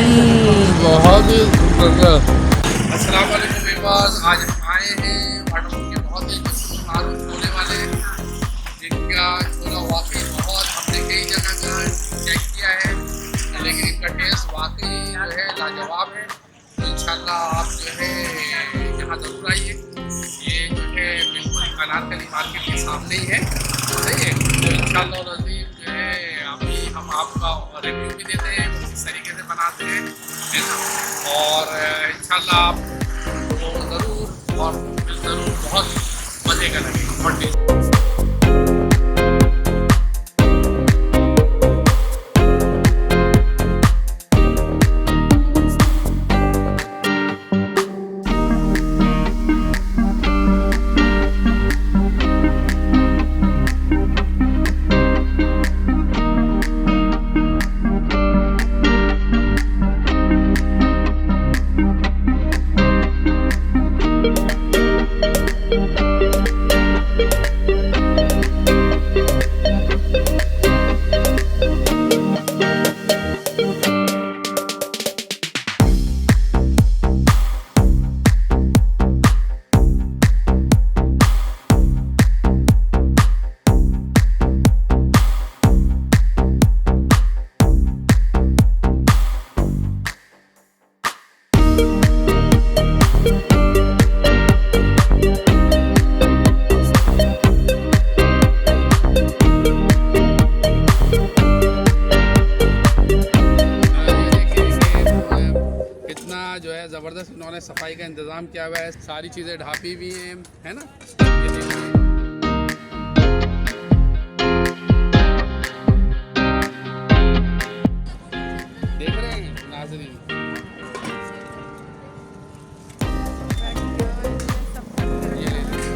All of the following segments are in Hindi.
बहुत ही अस्सलाम वालेकुम व्यूअर्स। आज हम आए हैं वाटर के बहुत ही मारूफ छोले वाले, जिनका छोला वाकई बहुत, हमने कई जगह का चेक किया है, लेकिन इनका टेस्ट वाकई जो है लाजवाब है। तो इंशाल्लाह आप जो है यहाँ ज़रूर आइए। ये जो है बिल्कुल अनारकली मार्केट के सामने ही है, सही है। तो इंशाल्लाह नज़ीर जो है अभी हम आपका रिव्यू भी देते हैं किस तरीके से बनाते हैं, है ना। और इंशाल्लाह आपको ज़रूर और ज़रूर बहुत मज़े का लगेगा और टेस्ट। जो है ज़बरदस्त इन्होंने सफाई का इंतज़ाम किया हुआ है, सारी चीज़ें ढापी हुई हैं, है ना। ये देखिए, देख रहे हैं नाज़रीन। ये ले लीजिए।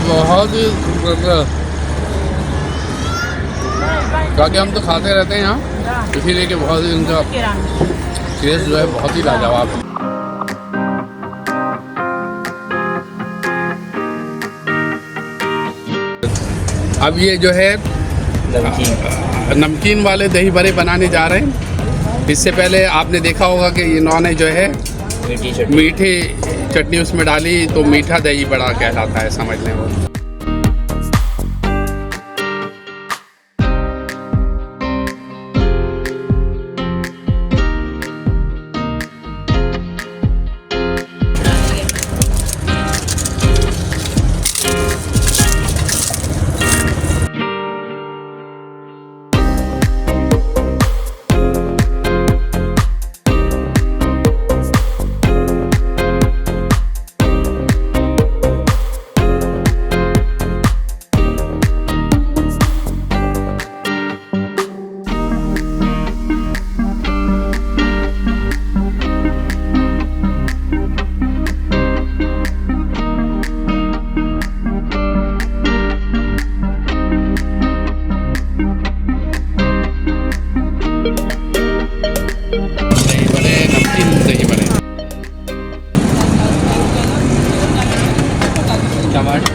बहुत ही क्योंकि हम तो खाते रहते हैं यहाँ, इसीलिए कि बहुत ही उनका टेस्ट जो है बहुत ही लाजवाब है। अब ये जो है नमकीन वाले दही बड़े बनाने जा रहे हैं। इससे पहले आपने देखा होगा कि इन्होंने जो है मीठी चटनी उसमें डाली, तो मीठा दही बड़ा कहलाता है, समझ लें वो।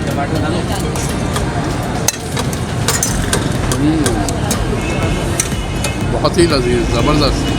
टमाटर डालो। बहुत ही लजीज, ज़बरदस्त।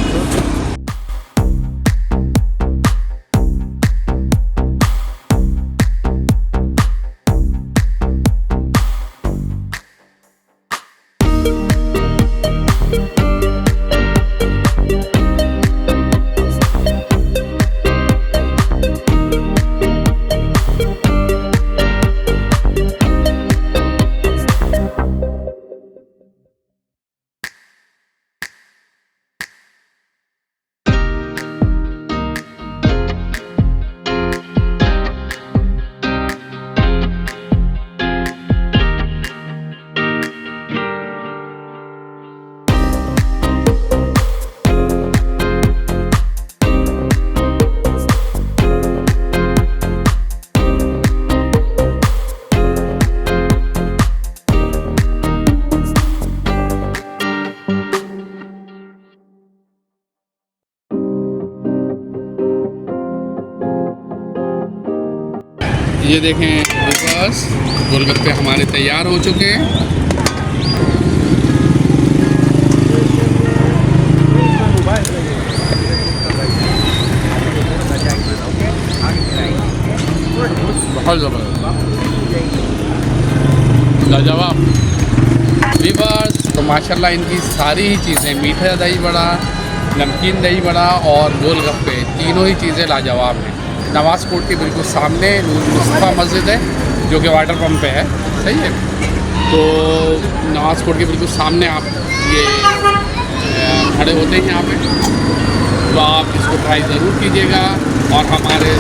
ये देखें बस गोलगप्पे हमारे तैयार हो चुके हैं। बहुत ज़बरदस्त, लाजवाब वीवर्स। तो माशाल्लाह इनकी सारी ही चीज़ें, मीठा दही बड़ा, नमकीन दही बड़ा और गोलगप्पे, तीनों ही चीज़ें लाजवाब हैं। नवाज़ कोट के बिल्कुल सामने नूर मुस्तफ़ा मस्जिद है जो कि वाटर पंप पे है, सही है। तो नवाज़ कोट के बिल्कुल सामने आप ये खड़े होते हैं यहाँ पे, तो आप इसको ट्राई ज़रूर कीजिएगा। और हमारे